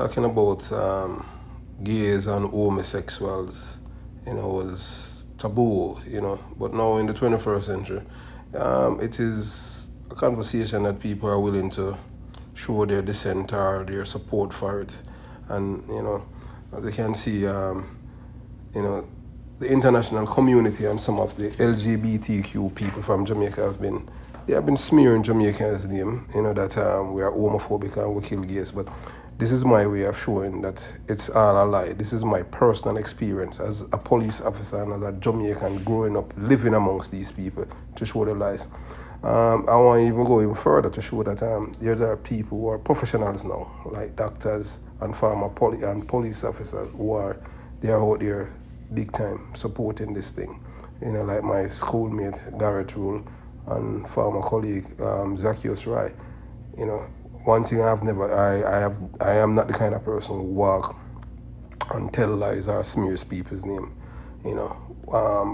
talking about gays and homosexuals, was taboo, But now in the 21st century, it is a conversation that people are willing to show their dissent or their support for it. And, as you can see, you know, the international community and some of the LGBTQ people from Jamaica have been smearing Jamaica's name, that we are homophobic and we kill gays. But this is my way of showing that it's all a lie. This is my personal experience as a police officer and as a Jamaican growing up, living amongst these people to show the lies. I want to even go even further to show that there are people who are professionals now, like doctors and and police officers they are out there big time supporting this thing. Like my schoolmate Garrett Rule and former colleague Zacchaeus Rai. One thing I am not the kind of person who walk and tell lies or smears people's name.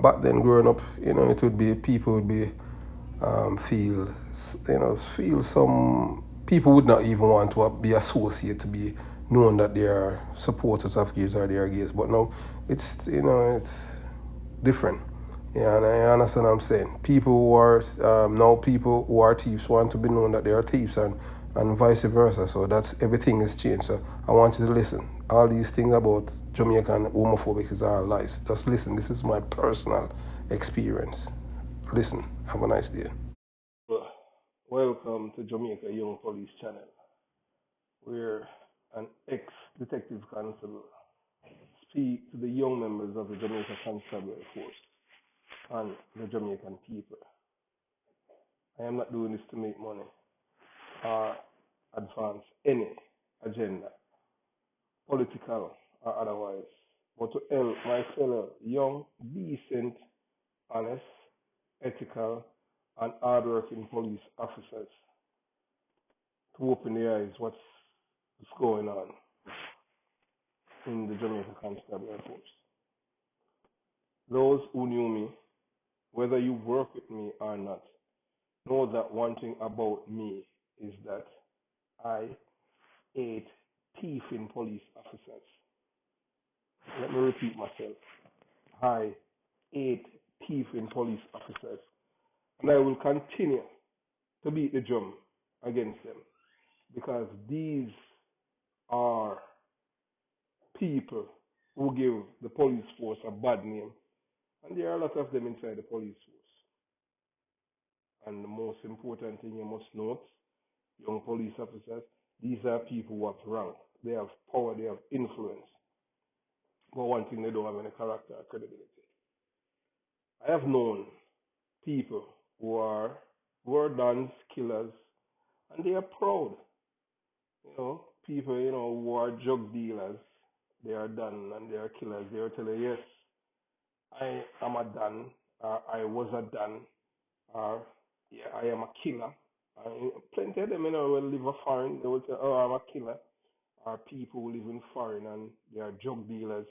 Back then growing up, it would be people would be feel some people would not even want to be associated to be known that they are supporters of gays or they are gays. But now it's different. Yeah, and I understand what I'm saying. People who are now people who are thieves want to be known that they are thieves and vice versa. So that's everything has changed. So I want you to listen. All these things about Jamaican homophobic is all lies. Just listen. This is my personal experience. Listen. Have a nice day. Welcome to Jamaica Young Police Channel, where an ex-detective constable speak to the young members of the Jamaica Constabulary Force and the Jamaican people. I am not doing this to make money or advance any agenda, political or otherwise, but to help my fellow young, decent, honest, ethical, and hardworking police officers to open their eyes what's going on in the Jamaica Constabulary Force. Those who knew me, whether you work with me or not, know that one thing about me is that I hate thieving police officers. Let me repeat myself. I hate thieving police officers. And I will continue to beat the drum against them because these are people who give the police force a bad name. And there are a lot of them inside the police force. And the most important thing you must note, young police officers, these are people who have rank. They have power, they have influence. But one thing, they don't have any character or credibility. I have known people who are dons, killers, and they are proud. People, who are drug dealers, they are done and they are killers. They are telling, yes, I am a don, or I was a don, or yeah, I am a killer. Plenty of them, will live a foreign, they will say, oh, I'm a killer. Or people who live in foreign and they are drug dealers.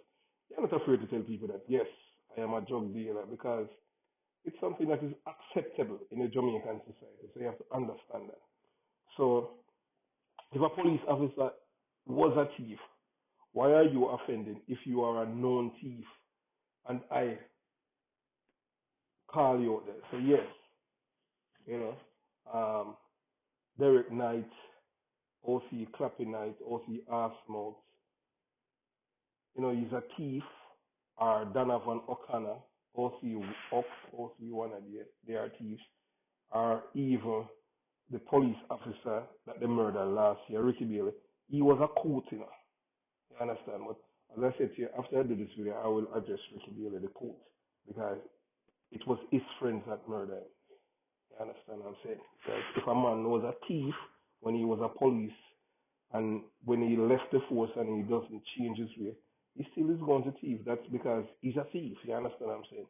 They're not afraid to tell people that, yes, I am a drug dealer because it's something that is acceptable in a Jamaican society. So you have to understand that. So if a police officer was a thief, why are you offended if you are a known thief and I call you out there? So yes, you know, um, Derek Knight, OC Clappy Knight, OC Arsemouth, he's a thief, or Donovan O'Connor, OC Up, OC one of they are thieves, or even the police officer that they murdered last year, Ricky Bailey. He was a coot, You understand? But as I said to you, after I do this video, I will address Ricky Bailey, the coot, because it was his friends that murdered him. You understand what I'm saying? Because if a man was a thief when he was a police, and when he left the force and he doesn't change his way, he still is going to thief. That's because he's a thief. You understand what I'm saying?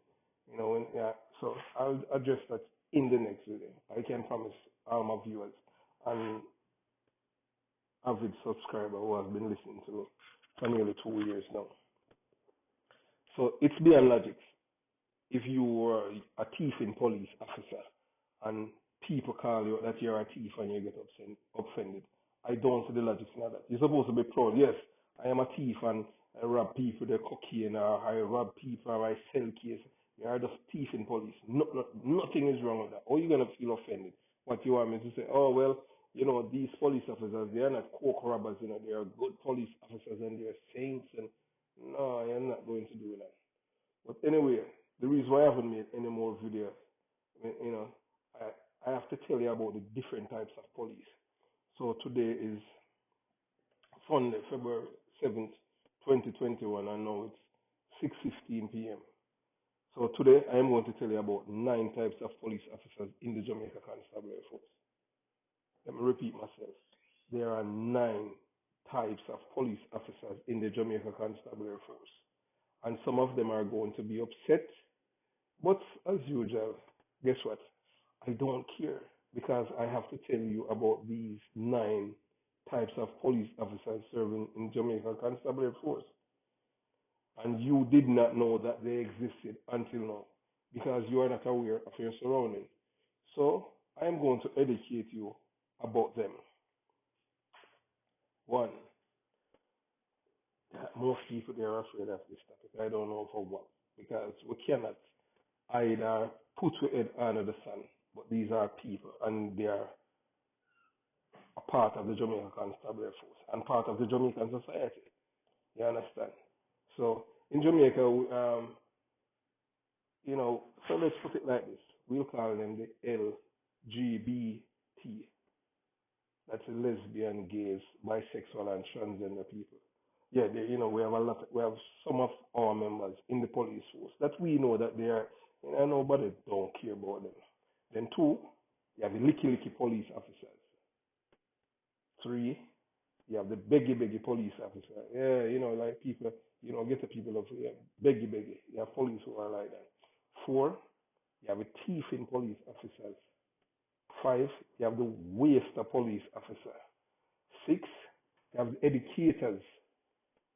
Yeah. So I'll address that in the next video. I can promise all my viewers and avid subscriber who has been listening to me for nearly 2 years now. So it's beyond logic. If you were a thieving police officer and people call you that you're a thief and you get offended, I don't see the logic in that. You're supposed to be proud. Yes, I am a thief and I rob people with cocaine or I rob people or I sell case. You are just thieving police. Nothing is wrong with that. Or you're going to feel offended. What you want me to say, oh, well, these police officers, they are not coke robbers, they are good police officers and they are saints. And no, I am not going to do that. But anyway, the reason why I haven't made any more videos, I, I have to tell you about the different types of police. So today is Sunday, February 7th, 2021, and now it's 6:15 p.m. So today I am going to tell you about 9 types of police officers in the Jamaica Constabulary Force. Let me repeat myself. There are 9 types of police officers in the Jamaica Constabulary Force. And some of them are going to be upset. But as usual, guess what? I don't care because I have to tell you about these 9 types of police officers serving in Jamaica Constabulary Force. And you did not know that they existed until now because you are not aware of your surroundings. So I am going to educate you about them. 1. Most people they are afraid of this topic. I don't know for what. Because we cannot either put your head under the sun, but these are people and they are a part of the Jamaican Constabulary Force and part of the Jamaican society. You understand? So in Jamaica, so let's put it like this. We'll call them the LGBT. That's the lesbian, gays, bisexual, and transgender people. Yeah, we have we have some of our members in the police force that we know that they are, nobody don't care about them. Then 2, you have the licky police officers. 3, you have the beggy police officer. Yeah, like people, get the people of beggy. You have police who are like that. 4, you have the thieving police officers. 5, you have the waster police officer. 6, you have the educators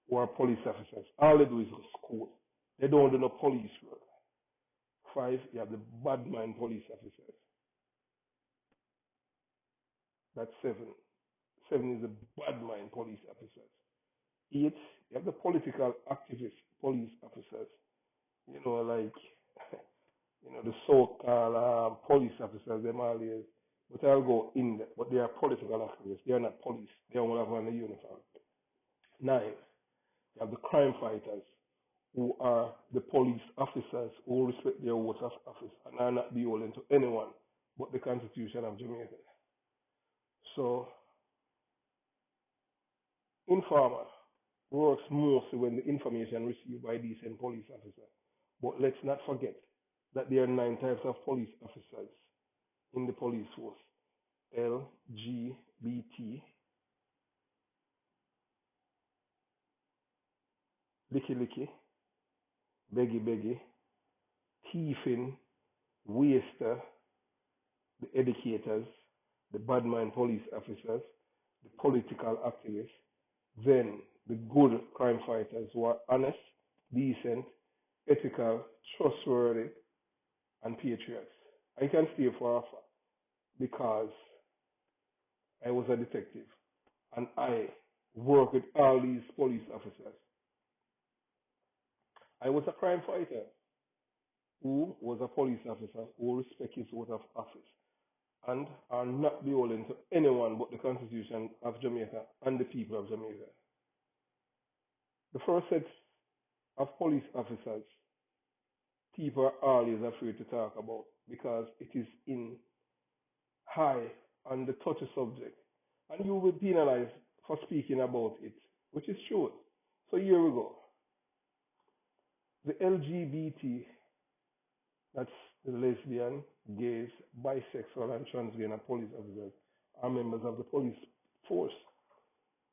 who are police officers. All they do is go to school. They don't do no police work. 5, you have the bad mind police officers. That's 7. 7 is the bad mind police officers. 8, you have the political activist police officers. Like, the so-called police officers, them all is. But I'll go in there. But they are political activists. They are not police. They don't have on the uniform. 9, you have the crime fighters, who are the police officers who respect their oath of office and are not beholden to anyone but the Constitution of Jamaica. So, informer works mostly when the information received by decent police officers. But let's not forget that there are 9 types of police officers in the police force. LGBT, licky, beggy, thieving, waster, the educators, the bad mind police officers, the political activists, then the good crime fighters who are honest, decent, ethical, trustworthy, and patriots. I can stay for a fact because I was a detective and I worked with all these police officers. I was a crime fighter who was a police officer who respects his oath of office and are not beholden to anyone but the Constitution of Jamaica and the people of Jamaica. The first set of police officers people are always afraid to talk about because it is in high on the touchy subject and you will be penalized for speaking about it, which is true. So here we go. The LGBT, that's the lesbian, gays, bisexual, and transgender police officers, are members of the police force.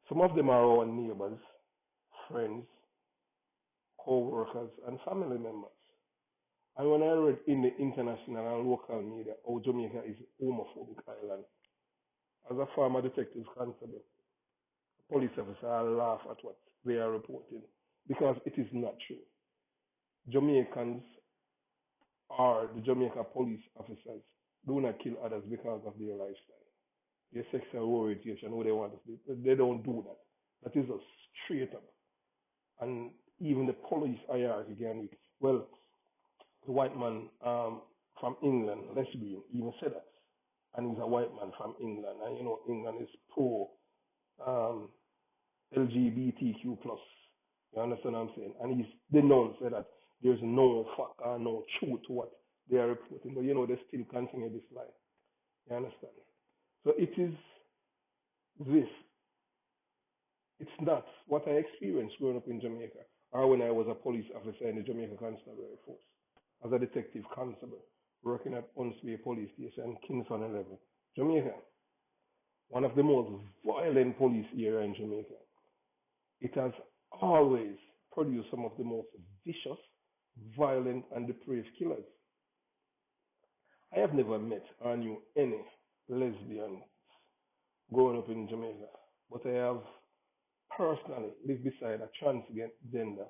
Some of them are our neighbors, friends, co-workers, and family members. And when I read in the international and local media how Jamaica is a homophobic island, as a former detective constable, police officer, I laugh at what they are reporting because it is not true. Jamaicans or the Jamaica police officers do not kill others because of their lifestyle. their sexual orientation, who they want to be. They don't do that. That is a straight up. And even the police hierarchy can, well, the white man from England, lesbian, even said that. And he's a white man from England. And you know, England is pro um, LGBTQ plus. You understand what I'm saying? And he's denounced that there's no fact or no truth to what they are reporting. But you know, they still continue this lie. You understand? So it is this. It's not what I experienced growing up in Jamaica or when I was a police officer in the Jamaica Constabulary Force as a detective constable working at Unsway Police Station, Kingston 11, Jamaica. One of the most violent police area in Jamaica. It has always produced some of the most vicious, violent, and depraved killers. I have never met or knew any lesbians growing up in Jamaica, but I have personally lived beside a transgender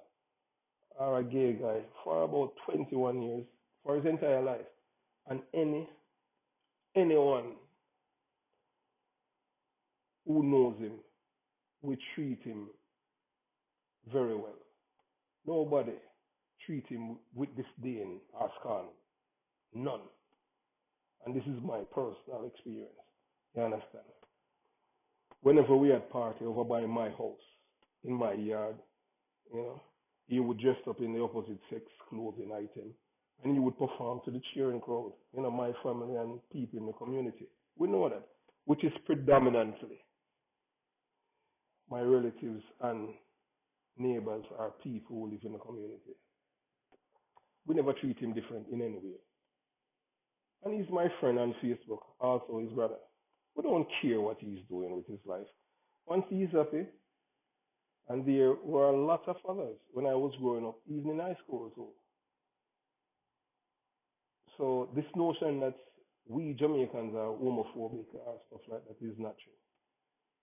or a gay guy for about 21 years, for his entire life. And anyone who knows him will treat him very well. Nobody treat him with disdain or scorn. None. And this is my personal experience. You understand? Whenever we had party over by my house, in my yard, you know, he would dress up in the opposite sex clothing item and he would perform to the cheering crowd, you know, my family and people in the community. We know that, which is predominantly my relatives and neighbors are people who live in the community. We never treat him different in any way. And he's my friend on Facebook, also his brother. We don't care what he's doing with his life. Once he's happy, and there were a lot of others when I was growing up, even in high school too. So this notion that we Jamaicans are homophobic or stuff like that is not true.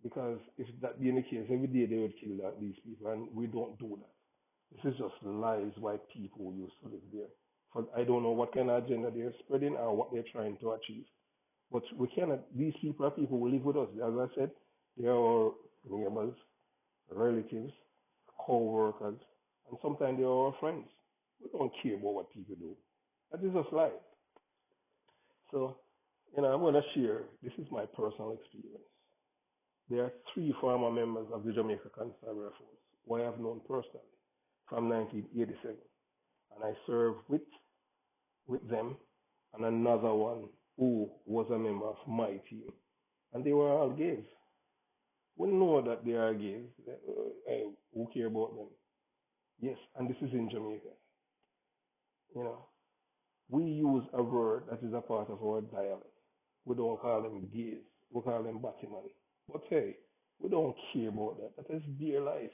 Because if that be the case, every day they would kill these people, and we don't do that. This is just lies why people used to live there. For I don't know what kind of agenda they're spreading or what they're trying to achieve. But we cannot, these people are people who live with us. As I said, they are our neighbors, relatives, co-workers, and sometimes they are our friends. We don't care about what people do. That is just life. So, you know, I'm going to share, this is my personal experience. There are 3 former members of the Jamaica Constabulary Force who I have known personally from 1987. And I served with them and another one who was a member of my team. And they were all gays. We know that they are gays. Hey, who care about them? Yes, and this is in Jamaica. You know, we use a word that is a part of our dialect. We don't call them gays. We call them battyman. But hey, we don't care about that. That is their life.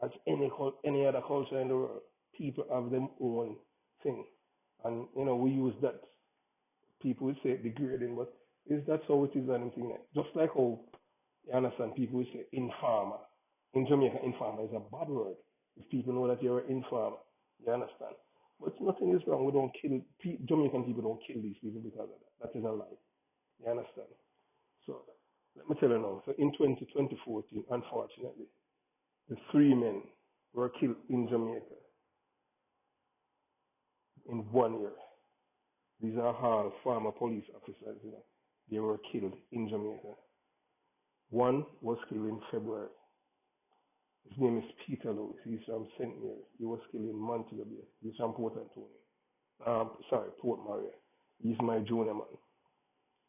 As any other culture in the world, people have their own thing. And, you know, we use that. People will say degrading, but that's how it is and anything like. Just like how, you understand, people will say informer. In Jamaica, informer is a bad word. If people know that you're an informer, you understand. But nothing is wrong. We don't kill, Jamaican people don't kill these people because of that. That is a lie. You understand? So, let me tell you now. So, in 2014, unfortunately, the 3 men were killed in Jamaica in 1 year. These are all former police officers, you know. They were killed in Jamaica. One was killed in February. His name is Peter Lewis. He's from St. Mary. He was killed in Montego Bay. He's from Port Antonio. Port Maria. He's my junior man.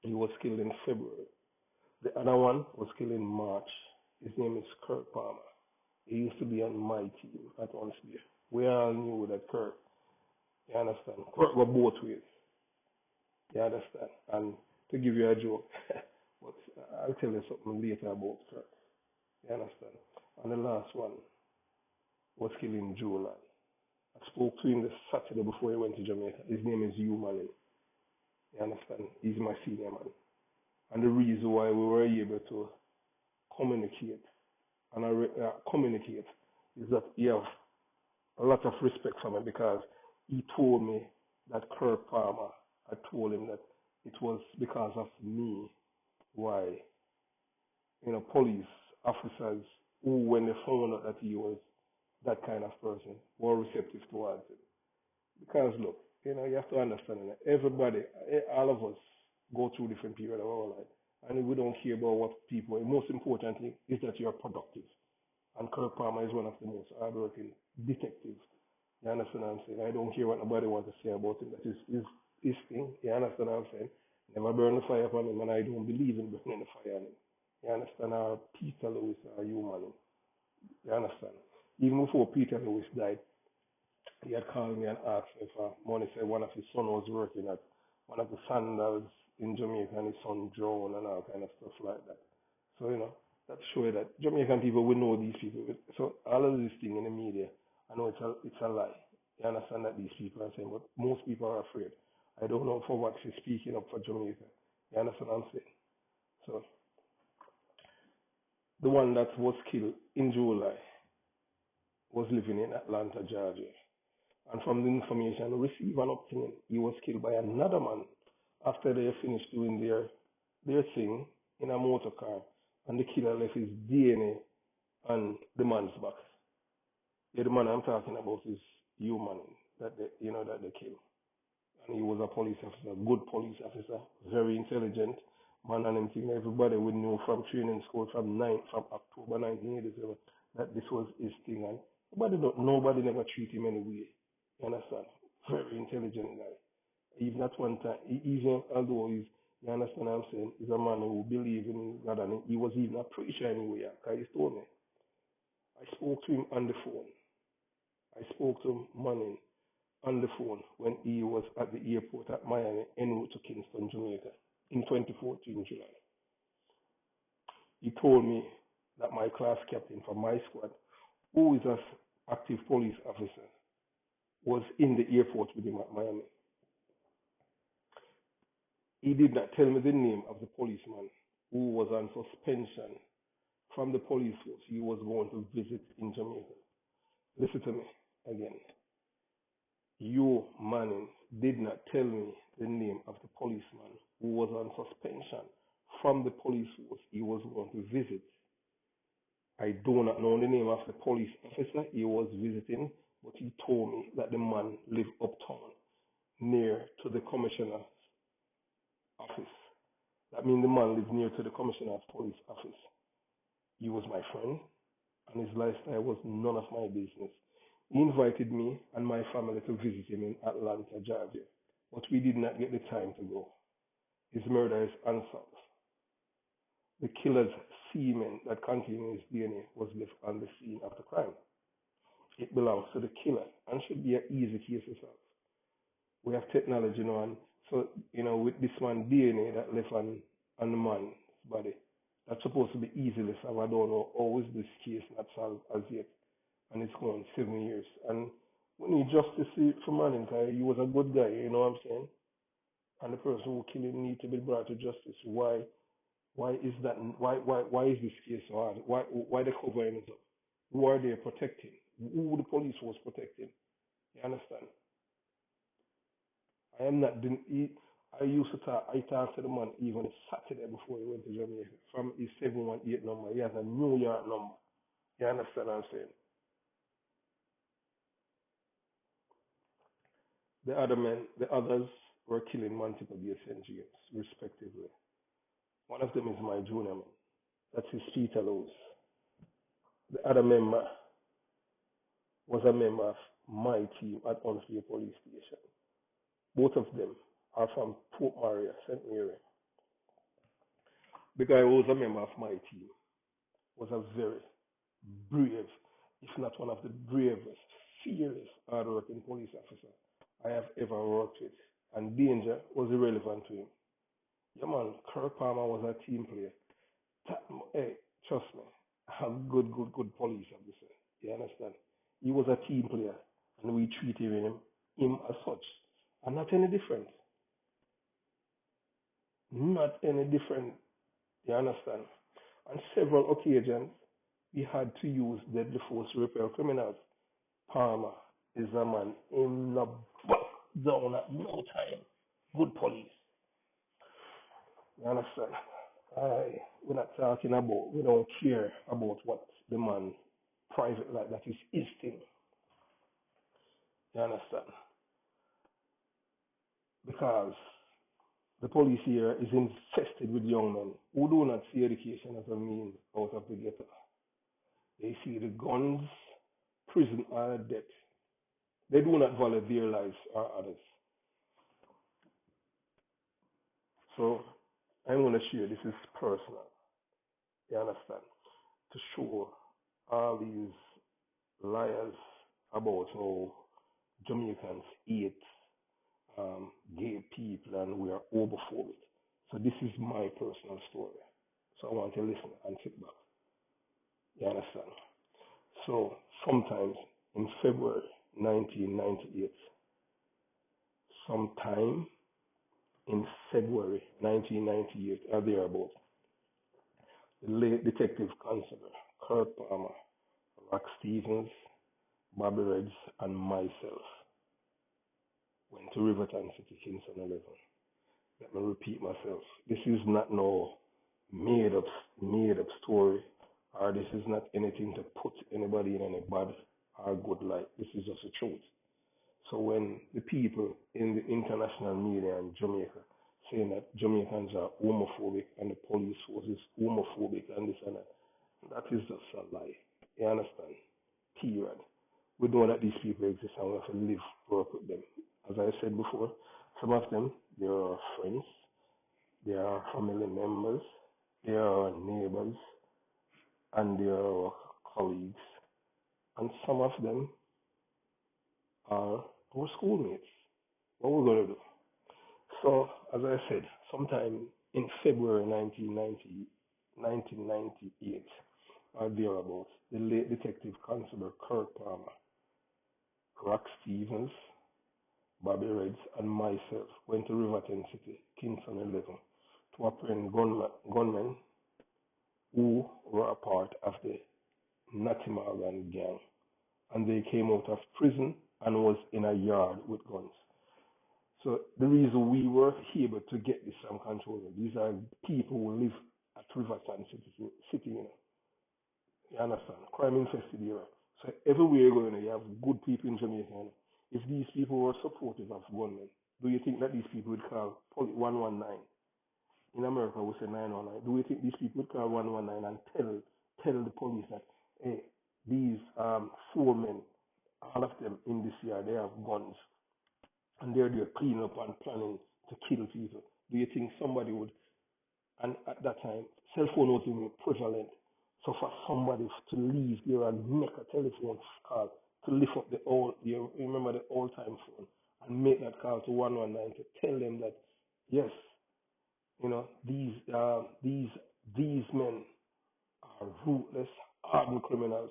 He was killed in February. The other one was killed in March. His name is Kirk Palmer. He used to be on my team at Unsway. We all knew that Kirk. You understand? Kirk were both ways. You understand? And to give you a joke, but I'll tell you something later about Kirk. You understand? And the last one was killed in July. I spoke to him the Saturday before he went to Jamaica. His name is Hugh Manning. You understand? He's my senior man. And the reason why we were able to communicate and communicate is that he have a lot of respect for me because he told me that Kirk Palmer, I told him that it was because of me why police officers who, when they found out that he was that kind of person, were receptive towards it. Because look, you have to understand that everybody, all of us, go through different periods of our life, and we don't care about what people. The most important thing is that you are productive. And Kirk Palmer is one of the most hardworking detectives. You understand what I'm saying? I don't care what nobody wants to say about him. That is his thing. You understand what I'm saying? Never burn the fire upon him, and I don't believe in burning the fire on him. You understand? Or Peter Lewis or human. You understand? Even before Peter Lewis died, he had called me and asked me for money. Said one of his son was working at one of the sandals in Jamaica, and his son drowned and all kind of stuff like that. So that shows that Jamaican people will know these people. So all of these things in the media, I know it's a lie. You understand that these people are saying, but most people are afraid. I don't know for what she's speaking up for Jamaica. You understand what I'm saying? So the one that was killed in July was living in Atlanta, Georgia. And from the information received and obtained, he was killed by another man after they finished doing their thing in a motor car, and the killer left his DNA on the man's back. Yeah, the man I'm talking about is human that they killed. And he was a police officer, a good police officer, very intelligent man, and everything. Everybody would know from training school from October 1987 that this was his thing, and nobody never treat him anyway. You understand? Very intelligent guy. Even at one time, even although you understand what I'm saying, he's a man who believes in God, and he was even a preacher anyway. Because he told me, I spoke to him on the phone. I spoke to him morning on the phone when he was at the airport at Miami en route to Kingston, Jamaica in 2014 July. He told me that my class captain for my squad, who is an active police officer, was in the airport with him at Miami. He did not tell me the name of the policeman who was on suspension from the police force he was going to visit in Jamaica. Listen to me again. You, Manning, did not tell me the name of the policeman who was on suspension from the police force he was going to visit. I do not know the name of the police officer he was visiting, but he told me that the man lived uptown near to the commissioner's office. That means the man lived near to the commissioner's police office. He was my friend, and his lifestyle was none of my business. He invited me and my family to visit him in Atlanta, Georgia, but we did not get the time to go. His murder is unsolved. The killer's semen that contained his DNA was left on the scene of the crime. It belongs to the killer and should be an easy case to solve. We have technology now, and so with this man DNA that left on the man's body, that's supposed to be easily solved. I don't know how is this case not solved as yet, and it's going 7 years. And we need justice for Manning, because he was a good guy. You know what I'm saying? And the person who killed him needs to be brought to justice. Why is that? Why is this case so hard? Why they covering it up? Who are they protecting? Who the police was protecting? You understand? I am not. I used to talk. I talked to the man even Saturday before he went to Jamaica from his 718 number. He has a New York number. You understand what I'm saying? The others were killing Montego Bay St. James, respectively. One of them is my junior man. That's his Peter Lewis. The other member was a member of my team at Unsfield Police Station. Both of them are from Port Maria, St. Mary. The guy who was a member of my team was a very brave, if not one of the bravest, fearless, hardworking police officer I have ever worked with. And danger was irrelevant to him. Yeah, man, Kirk Palmer was a team player. Hey, trust me, a good police officer. You understand? He was a team player, and we treated him as such, and not any different. Not any different. You understand? On several occasions, we had to use deadly force to repel criminals. Palmer is a man in the back down at no time. Good police. You understand? We're not talking about, we don't care about what the man private like, that is his thing. You understand? Because the police here is infested with young men who do not see education as a means out of the ghetto. They see the guns, prison, or death. They do not value their lives or others. So I'm going to share, this is personal, you understand, to show all these liars about how Jamaicans hate gay people and we are homophobic. So this is my personal story. So I want to listen and sit back. You understand? So sometimes in February 1998, sometime in February 1998 or thereabout, the late Detective Constable Kirk Palmer, Rock Stevens, Bobby Reds, and myself went to Riverton City, Kingston 11. Let me repeat myself. This is not no made up story, or this is not anything to put anybody in any bad or good light. This is just the truth. So when the people in the international media in Jamaica saying that Jamaicans are homophobic and the police force is homophobic and this and that, that is just a lie. You understand? Period. We know that these people exist and we have to live, work with them. As I said before, some of them, they are our friends, they are our family members, they are our neighbors, and they are our colleagues. And some of them are our schoolmates. What we're going to do? So, as I said, sometime in February 1998, or thereabouts, the late Detective Constable Kirk Palmer, Rock Stevens, Bobby Reds, and myself went to Riverton City, Kingston 11, to apprehend gunmen who were a part of the Natimagan gang. And they came out of prison and was in a yard with guns. So the reason we were able to get this from control, these are people who live at Riverton City, you know. You understand? Crime infested area. So everywhere you go, you have good people in Jamaica. You know. If these people were supportive of gunmen, do you think that these people would call 119? In America, we say 919. Do you think these people would call 119 and tell the police that, hey, these four men, all of them in this yard, they have guns, and they're there cleaning up and planning to kill people? Do you think somebody would? And at that time, cell phone wasn't even prevalent. So for somebody to leave there and make a telephone call to lift up you remember the old time phone, and make that call to 119 to tell them that, yes, you know, these men are ruthless, hardened criminals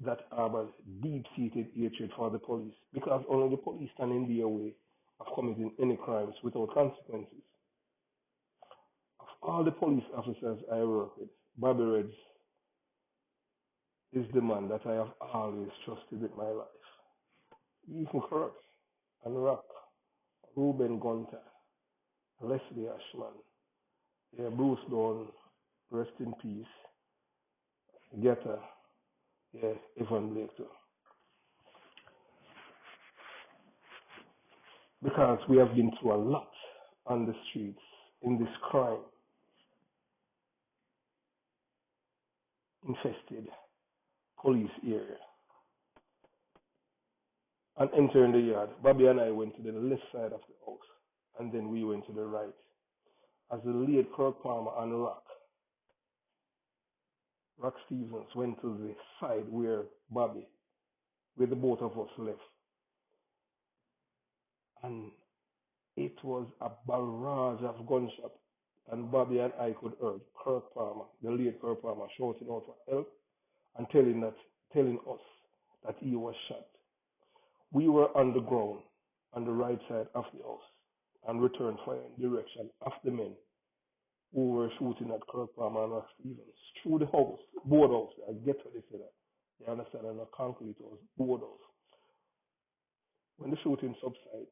that have a deep-seated hatred for the police, because only the police stand in their way of committing any crimes without consequences. Of all the police officers I work with, Bobby Reds is the man that I have always trusted with my life. Even Kirk and Rock, Ruben Gunter, Leslie Ashman, yeah, Bruce Dawn, rest in peace, Geta, yeah, Evan Blake too. Because we have been through a lot on the streets in this crime infested police area. And entering the yard, Bobby and I went to the left side of the house, and then we went to the right. As the late Kirk Palmer and Rock Stevens went to the side where the both of us left. And it was a barrage of gunshots, and Bobby and I could hear Kirk Palmer, the late Kirk Palmer, shouting out for help and telling us that he was shot. We were on the ground on the right side of the house and returned fire in direction of the men who were shooting at Kirk Palmer and Rock Stevens through the house, board house. I get what they say that. You understand? And a concrete house, board house. When the shooting subsided,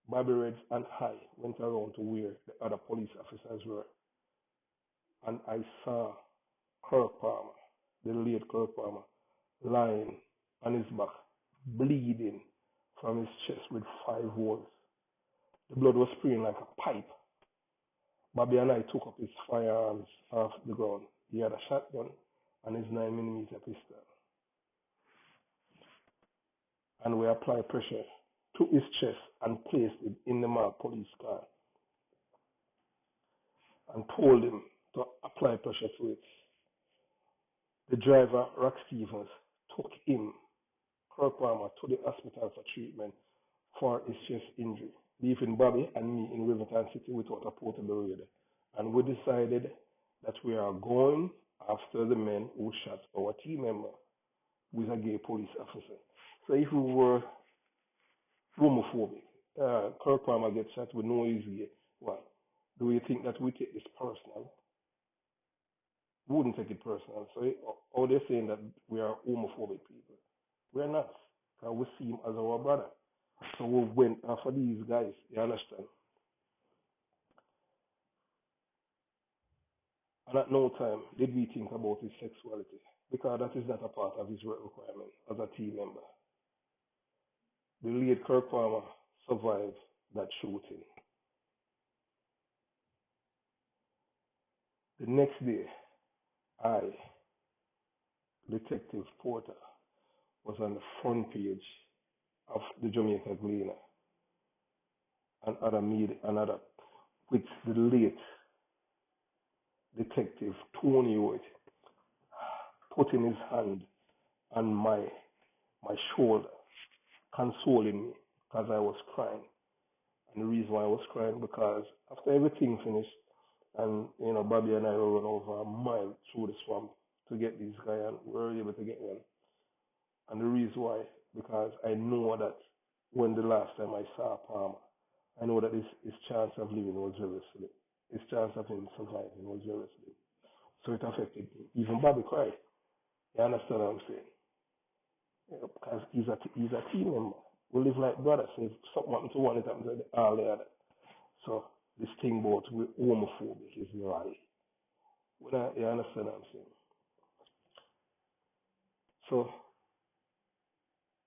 Bobby Reds and I went around to where the other police officers were. and I saw Kirk Palmer, the late Kirk Palmer, lying on his back, bleeding from his chest with 5 holes. The blood was spraying like a pipe. Bobby and I took up his firearms off the ground. He had a shotgun and his 9mm pistol. And we applied pressure to his chest and placed it in the marked police car and told him to apply pressure to it. The driver, Rock Stevens, took him, Kirk Palmer, to the hospital for treatment for his chest injury, leaving Bobby and me in Riverton City without a portable radio. And we decided that we are going after the men who shot our team member, who is a gay police officer. So if we were homophobic, Kirk Palmer gets shot with no easy, well, do we think that we take this personal? We wouldn't take it personal. So are they saying that we are homophobic people? We're not, because we see him as our brother. So we went after these guys, you understand? And at no time did we think about his sexuality, because that is not a part of his work requirement as a team member. The late Kirk Palmer survived that shooting. The next day, I, Detective Porter, was on the front page of the Jamaica Gleaner and other media, with the late Detective Tony Wood putting his hand on my shoulder, consoling me because I was crying. And the reason why I was crying, because after everything finished, and Bobby and I were run over a mile through the swamp to get these guys, and we were able to get them. And the reason why, because I know that when the last time I saw Palmer, I know that his chance of living was very slim. His chance of him surviving was very slim. So it affected me. Even Bobby cried. You understand what I'm saying? Because he's a team member. We live like brothers. If something happens to one, it happens to all the other. So this thing about we're homophobic is a lie. You understand what I'm saying? So,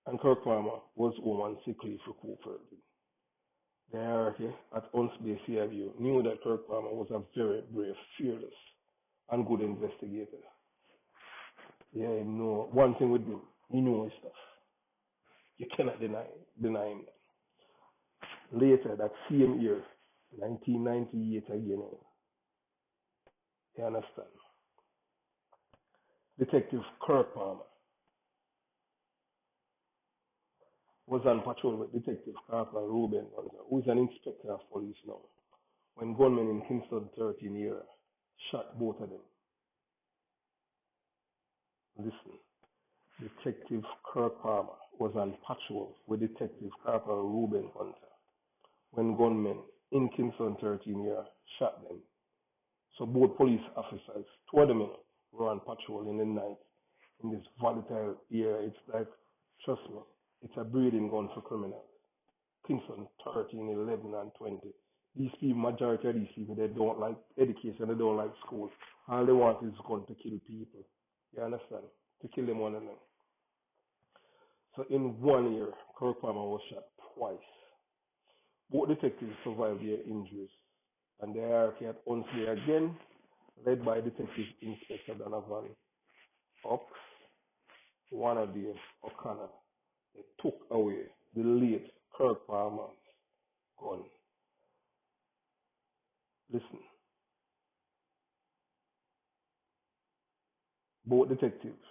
and Kirk Palmer was home on sick leave for Cooperton. The hierarchy at Huntsbay Fairview knew that Kirk Palmer was a very brave, fearless, and good investigator. Yeah, he know one thing with him, he knew his stuff. You cannot deny him that. Later, that same year, 1998 again, you understand? Detective Kirk Palmer was on patrol with Detective Corporal Ruben, who is an inspector of police now, when gunmen in Kingston 13 era shot both of them. Listen, Detective Kirk Palmer was on patrol with Detective Corporal Ruben Hunter when gunmen in Kingston 13 era shot them. So both police officers, two of them were on patrol in the night in this volatile area. It's like, trust me, it's a breeding ground for criminals. Kingston 13, 11, and 20. These people, majority of these people, they don't like education, they don't like school. All they want is gun to kill people. You understand? To kill them one another. So in 1 year, Kirk Palmer was shot twice. Both detectives survived their injuries. And the hierarchy at Huntley again, led by Detective Inspector Donovan Ox, one of the O'Connor, they took away the late Kirk Palmer's gun. Listen, both detectives,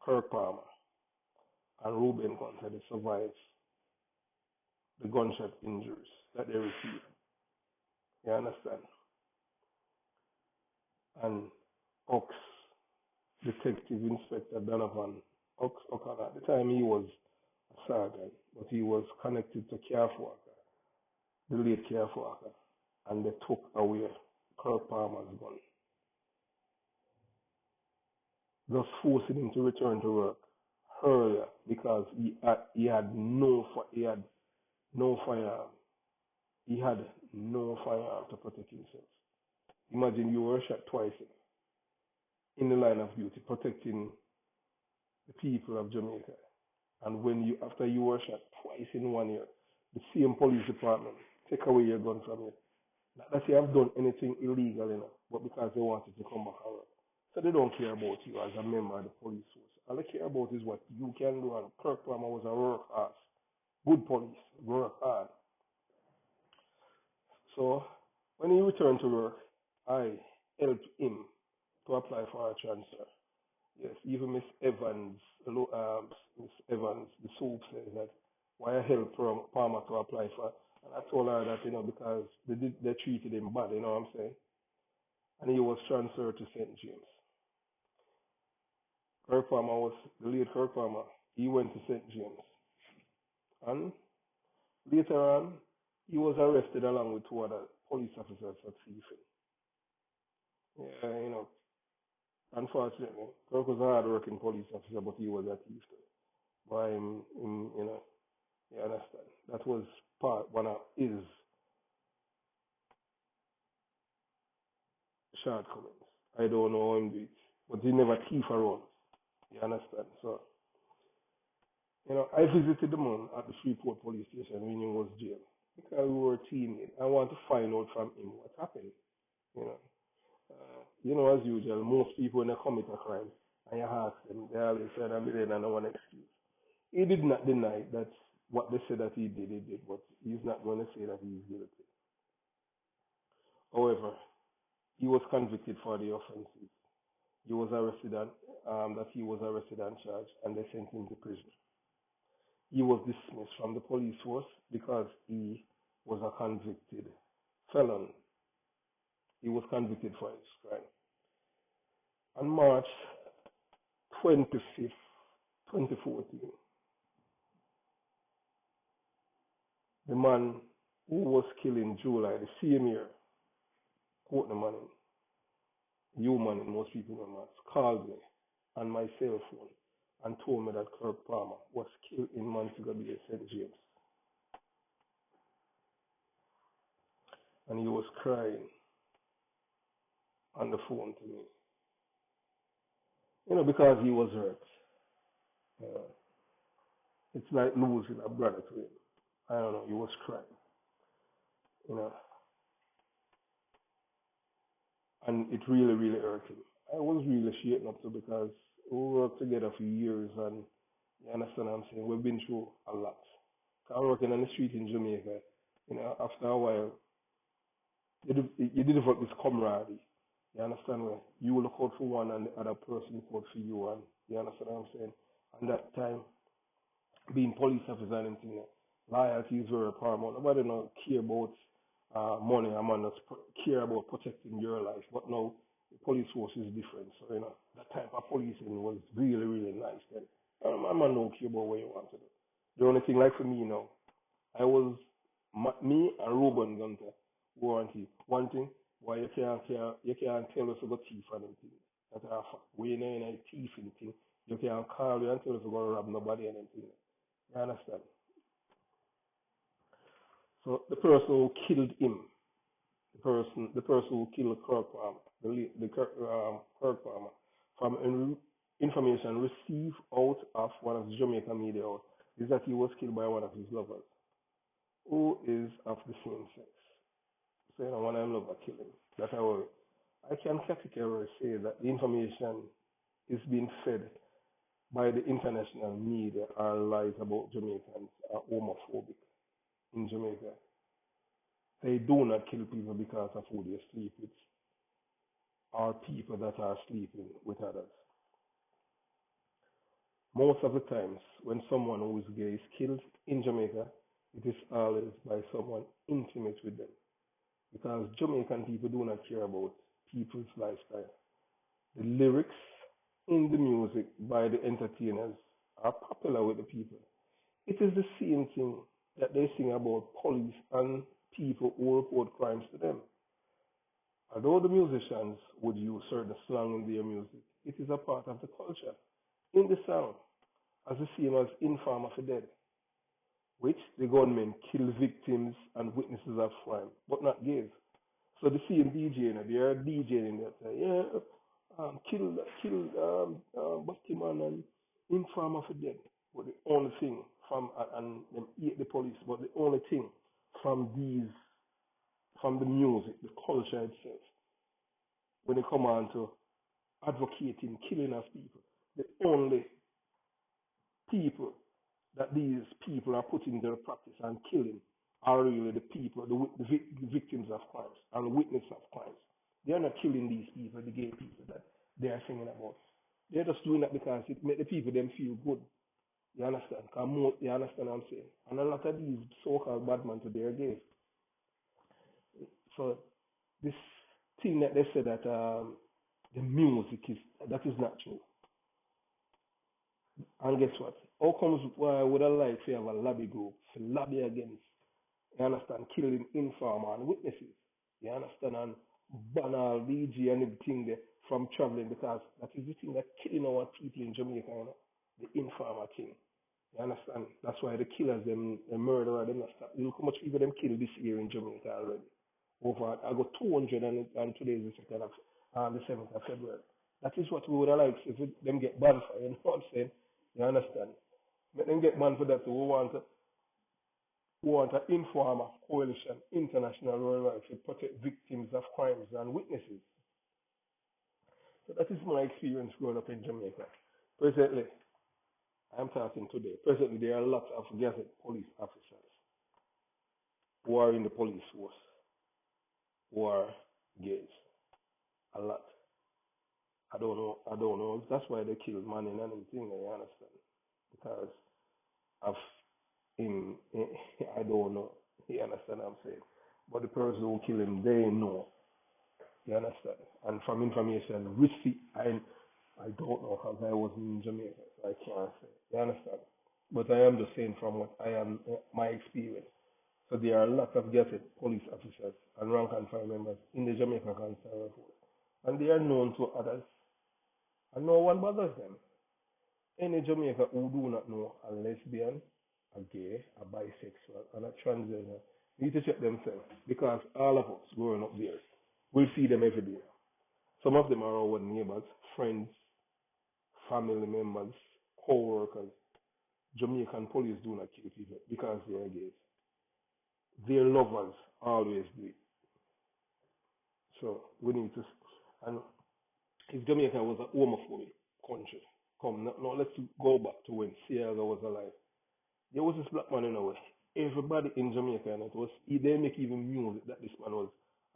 Kirk Palmer and Ruben Gunter, they survived the gunshot injuries that they received. You understand? And Ox, Detective Inspector Donovan Ox O'Connor, at the time he was a sergeant, but he was connected to Calf Walker, the late Calf Walker, and they took away Kirk Palmer's gun, thus forcing him to return to work earlier because he had no firearm. He had no firearm to protect himself. Imagine you were shot twice in the line of duty, protecting the people of Jamaica. And when you, after you were shot twice in 1 year, the same police department take away your gun from you. Not that you have done anything illegal, but because they wanted to come back and work. So they don't care about you as a member of the police force. All they care about is what you can do. And Kirk Palmer was a workhorse. Good police, work hard. So when he returned to work, I helped him to apply for a transfer. Yes, even Miss Evans, the soap says that why I helped Palmer to apply for. And I told her that, because they treated him bad, you know what I'm saying? And he was transferred to St. James. Kirk Palmer was, the late Kirk Palmer, he went to St. James. And later on, he was arrested along with 2 other police officers for thieving. Yeah, unfortunately, Kirk was a hard-working police officer, but he was a thief too. But you understand. That was one of his shortcomings. I don't know how him do it, but he never thief around. You understand? So, I visited the man at the Freeport police station when he was jail because we were teammates. I want to find out from him what happened. You know, as usual, most people when they commit a crime and you ask them, they always say, "I'm in and no one excuse." He did not deny that what they said that he did, but he's not going to say that he's guilty. However, he was convicted for the offenses. He was arrested and charged, and they sent him to prison. He was dismissed from the police force because he was a convicted felon. He was convicted for his crime. On March 25th, 2014, the man who was killed in July the same year, Courtney Manning, Manning, most people know that, called me on my cell phone and told me that Kirk Palmer was killed in Montego Bay, St. James. And he was crying on the phone to me. Because he was hurt. It's like losing a brother to him. I don't know, he was crying. And it really, really hurt him. I was really shaken up too because we worked together for years and you understand what I'm saying? We've been through a lot. I was working on the street in Jamaica. After a while, you develop this camaraderie. You understand where you look out for one and the other person look out for you, and you understand what I'm saying? And that time, being police officer and everything, loyalty is very paramount. Nobody don't care about money. A man does care about protecting your life. But now the police force is different. So that type of policing was really, really nice then. A man don't care about what you want to do. The only thing, like for me now, me and Ruben Gunter warranty. One thing, why you can't tell us about thief and anything. That's a fact. We ain't a thief and thing. You can't call you and tell us about rob nobody and anything. You understand? So the person who killed him, the person who killed Kirk Palmer, Kirk Palmer, from information received out of one of the Jamaican media, is that he was killed by one of his lovers, who is of the same sex. So when I love a killing, that I can categorically say that the information is being fed by the international media are lies about Jamaicans are homophobic in Jamaica. They do not kill people because of who they sleep with or people that are sleeping with others. Most of the times when someone who is gay is killed in Jamaica, it is always by someone intimate with them. Because Jamaican people do not care about people's lifestyle. The lyrics in the music by the entertainers are popular with the people. It is the same thing that they sing about police and people who report crimes to them. Although the musicians would use certain slang in their music, it is a part of the culture. In the song, as the same as Informer for Dead, which the gunmen kill victims and witnesses of crime, but not gays. So the same DJ, they are DJing in that say, yeah, kill Batman and informer for dead. But the only thing from and them hate the police, but the only thing from from the music, the culture itself, when they come on to advocating killing of people, the only people that these people are putting their practice and killing are really the people, the victims of crimes and witnesses of crimes. They are not killing these people, the gay people that they are singing about. They're just doing that because it makes the people them feel good. You understand? You understand what I'm saying? And a lot of these so-called bad men today are gays. So this thing that they say that the music is not true. And guess what? How comes would I like to have a lobby group to lobby against, you understand, killing informer and witnesses? You understand? And ban all DG and everything there from traveling because that is the thing that killing our people in Jamaica, you know? The informer thing. You understand? That's why the killers, the murderer, them not stop. Look how much people them killed this year in Jamaica already. Over, I got 200 and today is the 2nd of, the 7th of February. That is what we would have liked if them get banned for, you know what I'm saying? You understand? Let them get banned for that. So we want an informer coalition, international worldwide, to protect victims of crimes and witnesses. So that is my experience growing up in Jamaica. Presently, I'm talking today. Presently, there are lots of gazetted police officers who are in the police force who are gays. A lot. I don't know. That's why they kill man and anything, I understand. Because of I don't know. You understand what I'm saying? But the person who kill him, they know. You understand? And from information receipt, I don't know because I wasn't in Jamaica, so I can't say. You understand? But I am just saying from what I am, my experience. So there are lots of gazetted police officers and rank and file members in the Jamaica Constitutional Force. And they are known to others. And no one bothers them. Any Jamaica who do not know a lesbian, a gay, a bisexual, and a transgender need to check themselves because all of us growing up there will see them every day. Some of them are our neighbors, friends, family members, co-workers. Jamaican police do not kill people because they are gays. Their lovers always do it. So we need to, and if Jamaica was a homophobic country, come now let's go back to when Sierra was alive. There was this black man in a way. Everybody in Jamaica, and it was they make even music that this man was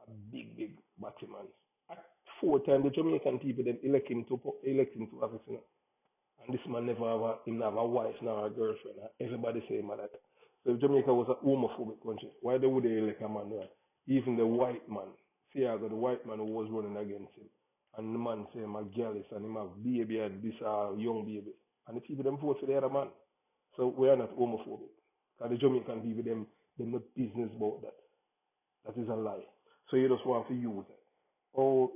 a big batty man. At 4 times the Jamaican people then elect him to office, you know. And this man never have a wife nor a girlfriend. Everybody say him that. So if Jamaica was a homophobic country, why would they elect a man there? Even the white man, Siaga, the white man who was running against him. And the man say him a jealous and him have baby and this young baby. And the people them vote for the other man. So we are not homophobic. Because the Jamaican people them not business about that. That is a lie. So you just want to use it. Oh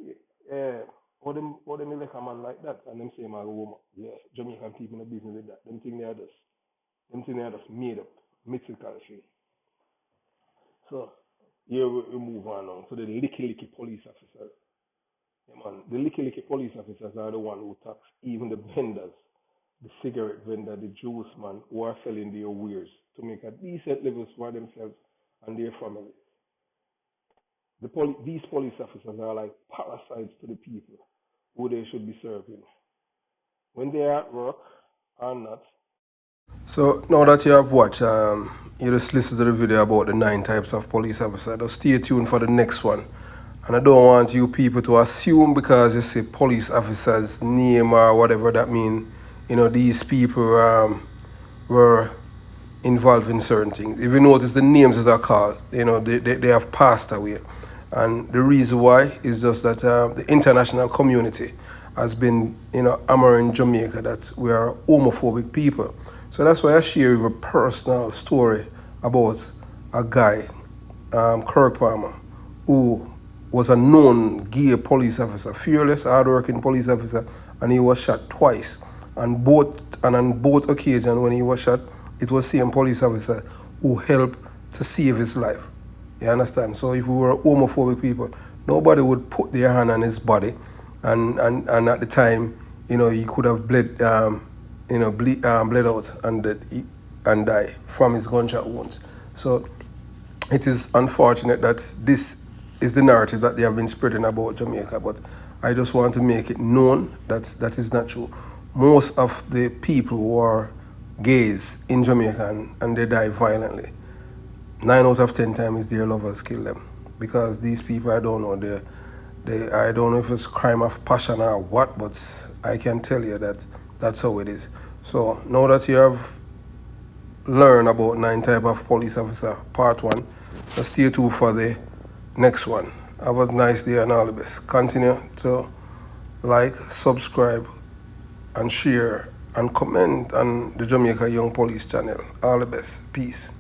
yeah. Or them elect a man like that and them say him a woman. Yeah, Jamaican people in the business with that. Them think they are just made up, mythical thing. So here we move on now. So the licky police officers. Yeah, man, the licky police officers are the one who tax even the vendors, the cigarette vendor, the juice man who are selling their wares to make a decent living for themselves and their families. These police officers are like parasites to the people who they should be serving. When they are at work or not. So now that you have watched, you just listen to the video about the 9 types of police officers. Just stay tuned for the next one. And I don't want you people to assume because you say police officers' name or whatever that mean, these people were involved in certain things. If you notice the names that are called, they have passed away. And the reason why is just that the international community has been, hammering Jamaica that we are homophobic people. So that's why I share a personal story about a guy, Kirk, who was a known gay police officer, fearless, hardworking police officer, and he was shot twice. And on both occasions when he was shot, it was the same police officer who helped to save his life. You understand? So if we were homophobic people, nobody would put their hand on his body, and at the time, he could have bled, bled out and die from his gunshot wounds. So it is unfortunate that this is the narrative that they have been spreading about Jamaica, but I just want to make it known that that is not true. Most of the people who are gays in Jamaica and they die violently, 9 out of 10 times their lovers kill them, because these people, I don't know, I don't know if it's crime of passion or what, but I can tell you that that's how it is. So now that you have learned about 9 type of police officer, part 1, stay tuned for the next one. Have a nice day and all the best. Continue to like, subscribe, and share and comment on the Jamaica Young Police channel. All the best. Peace.